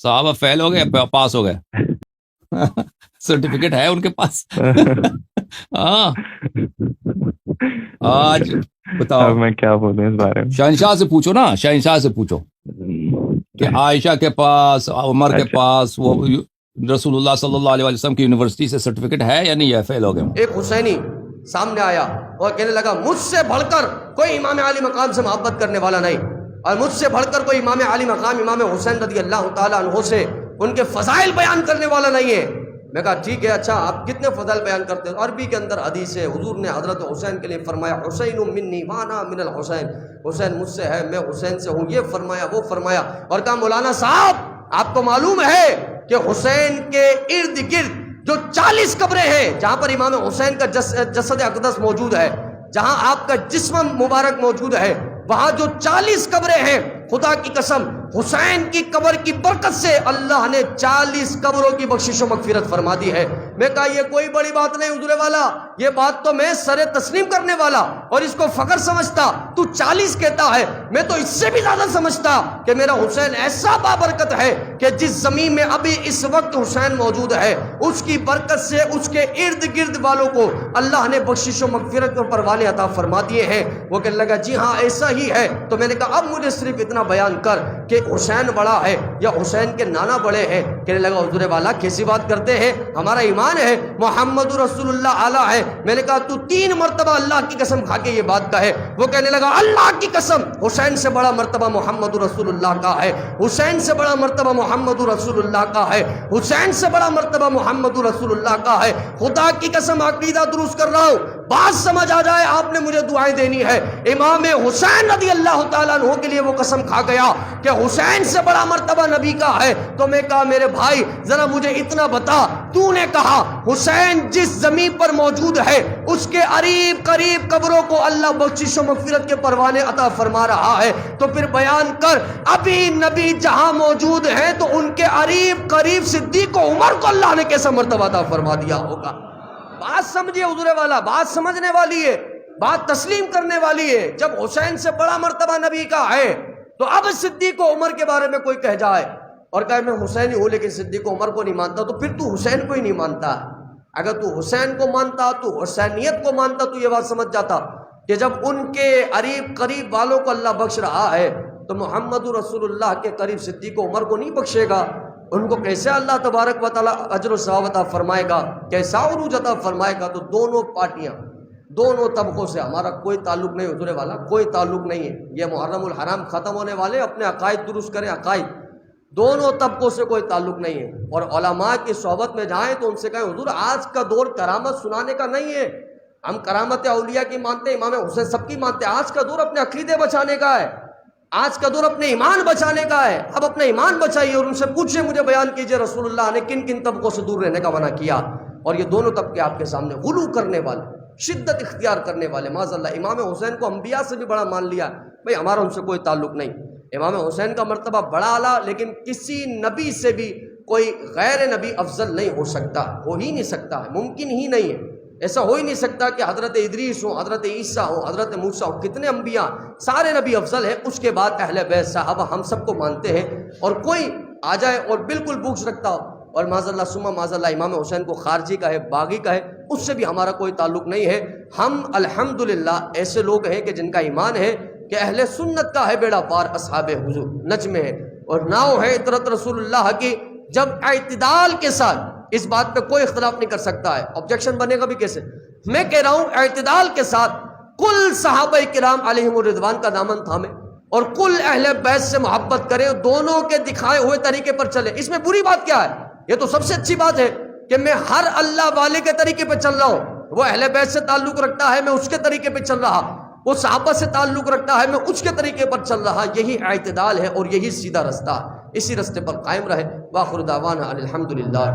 صحابہ فیل ہو گئے پاس ہو گئے؟ سرٹیفکیٹ ہے ان کے پاس؟ ہاں آج بتاؤ اب میں کیا بولوں اس بارے میں؟ شہنشاہ سے پوچھو نا، شہنشاہ سے پوچھو کہ عائشہ کے پاس، عمر کے پاس وہ رسول اللہ صلی اللہ علیہ وسلم کی یونیورسٹی سے سرٹیفکیٹ ہے یا نہیں ہے؟ فیل ہو گئے. ایک حسینی سامنے آیا اور کہنے لگا مجھ سے بڑھ کر کوئی امام علی مقام سے محبت کرنے والا نہیں، اور مجھ سے بڑھ کر کوئی امام علی مقام امام حسین رضی اللہ تعالیٰ عنہ سے ان کے فضائل بیان کرنے والا نہیں ہے. میں کہا ٹھیک ہے، اچھا آپ کتنے فضائل بیان کرتے ہیں؟ عربی کے اندر حدیث ہے، حضور نے حضرت حسین کے لیے فرمایا حسین منی وانا من الحسین، حسین مجھ سے ہے، میں حسین سے ہوں، یہ فرمایا وہ فرمایا. اور کہا مولانا صاحب آپ کو معلوم ہے کہ حسین کے ارد گرد جو 40 قبریں ہیں جہاں پر امام حسین کا جسد اقدس موجود ہے، جہاں آپ کا جسم مبارک موجود ہے، وہاں جو 40 قبریں ہیں، خدا کی قسم حسین کی قبر کی برکت سے اللہ نے 40 قبروں کی بخشش و مغفرت فرما دی ہے. میں کہا یہ کوئی بڑی بات نہیں حضور والا، یہ بات تو میں سر تسلیم کرنے والا اور اس کو فخر سمجھتا. تو 40 کہتا ہے، میں تو اس سے بھی زیادہ سمجھتا کہ میرا حسین ایسا بابرکت ہے کہ جس زمین میں ابھی اس وقت حسین موجود ہے اس کی برکت سے اس کے ارد گرد والوں کو اللہ نے بخشش و مغفرت کے پروانے عطا فرما دیے ہیں. وہ کہنے لگا جی ہاں ایسا ہی ہے. تو میں نے کہا اب مجھے صرف اتنا بیان کر کہ حسین بڑا ہے یا حسین کے نانا بڑے ہیں. کہنے لگا حضور والا کیسی بات کرتے ہیں، ہمارا ایمان ہے محمد رسول اللہ اعلیٰ ہے. میں نے کہا تو 3 مرتبہ اللہ کی قسم کھا کے یہ بات کہے. وہ کہنے لگا اللہ کی قسم حسین سے بڑا مرتبہ محمد رسول اللہ کا ہے، حسین سے بڑا مرتبہ محمد رسول اللہ کا ہے، حسین سے بڑا مرتبہ محمد رسول اللہ کا ہے. خدا کی قسم عقیدہ درست کر رہا ہوں، بات سمجھ آ جائے آپ نے مجھے دعائیں دینی ہے. امام حسین رضی اللہ تعالیٰ عنہ کے لیے وہ قسم کھا گیا کہ حسین سے بڑا مرتبہ نبی کا ہے. تو میں کہا میرے بھائی ذرا مجھے اتنا بتا، تو نے کہا حسین جس زمین پر موجود ہے اس کے قریب قریب قبروں کو اللہ بخشش و مغفرت کے پروانے عطا فرما رہا ہے، تو پھر بیان کر ابھی نبی جہاں موجود ہیں تو ان کے قریب قریب صدیق و عمر کو اللہ نے کیسا مرتبہ عطا فرما دیا ہوگا. بات سمجھیے حضور والا، بات سمجھنے والی ہے، بات تسلیم کرنے والی ہے. جب حسین سے بڑا مرتبہ نبی کا ہے تو اب صدیق و عمر کے بارے میں کوئی کہہ جائے اور کہے میں حسین ہی ہوں لیکن صدیق و عمر کو نہیں مانتا، تو پھر تو حسین کو ہی نہیں مانتا. اگر تو حسین کو مانتا، تو حسینیت کو مانتا، تو یہ بات سمجھ جاتا کہ جب ان کے قریب قریب والوں کو اللہ بخش رہا ہے تو محمد رسول اللہ کے قریب صدیق و عمر کو نہیں بخشے گا. ان کو کیسے اللہ تبارک و تعالیٰ اجر و ثواب عطا فرمائے گا، کیسا عروج عطا فرمائے گا. تو دونوں پارٹیاں، دونوں طبقوں سے ہمارا کوئی تعلق نہیں حضور والا، کوئی تعلق نہیں ہے. یہ محرم الحرام ختم ہونے والے اپنے عقائد درست کریں، عقائد. دونوں طبقوں سے کوئی تعلق نہیں ہے. اور علماء کی صحبت میں جائیں تو ان سے کہیں حضور آج کا دور کرامت سنانے کا نہیں ہے، ہم کرامت اولیاء کی مانتے ہیں، امام حسین سب کی مانتے ہیں. آج کا دور اپنے عقیدے بچانے کا ہے، آج کا دور اپنے ایمان بچانے کا ہے. اب اپنے ایمان بچائیے اور ان سے پوچھیں، مجھے بیان کیجئے رسول اللہ نے کن کن طبقوں سے دور رہنے کا منع کیا. اور یہ دونوں طبقے آپ کے سامنے، غلو کرنے والے، شدت اختیار کرنے والے. معاذ اللہ امام حسین کو انبیاء سے بھی بڑا مان لیا. بھئی ہمارا ان سے کوئی تعلق نہیں. امام حسین کا مرتبہ بڑا اعلیٰ، لیکن کسی نبی سے بھی کوئی غیر نبی افضل نہیں ہو سکتا، ہو ہی نہیں سکتا ہے، ممکن ہی نہیں ہے. ایسا ہو ہی نہیں سکتا کہ حضرت ادریس ہو، حضرت عیسیٰ ہو، حضرت موسیٰ ہو، کتنے انبیاء، سارے نبی افضل ہیں. اس کے بعد اہل بیت صحابہ ہم سب کو مانتے ہیں. اور کوئی آ جائے اور بالکل بغض رکھتا ہو اور معاذ اللہ ثم معاذ اللہ امام حسین کو خارجی کا ہے، باغی کا ہے، اس سے بھی ہمارا کوئی تعلق نہیں ہے. ہم الحمدللہ ایسے لوگ ہیں کہ جن کا ایمان ہے کہ اہل سنت کا ہے بیڑا پار، اصحاب حضور نجم ہے اور ناؤ ہے اطرت رسول اللہ کی. جب اعتدال کے ساتھ، اس بات پہ کوئی اختلاف نہیں کر سکتا ہے، آبجیکشن بنے گا بھی کیسے. میں کہہ رہا ہوں اعتدال کے ساتھ کل صحابہ کرام علیہم الرضوان کا دامن تھامے اور کل اہل بیت سے محبت کریں، دونوں کے دکھائے ہوئے طریقے پر چلے. اس میں بری بات کیا ہے؟ یہ تو سب سے اچھی بات ہے کہ میں ہر اللہ والے کے طریقے پہ چل رہا ہوں. وہ اہل بیت سے تعلق رکھتا ہے، میں اس کے طریقے پہ چل رہا. وہ صحابہ سے تعلق رکھتا ہے، میں اس کے طریقے پر چل رہا. یہی اعتدال ہے اور یہی سیدھا رستہ. اسی رستے پر قائم رہے. وآخر دعوانا الحمدللہ.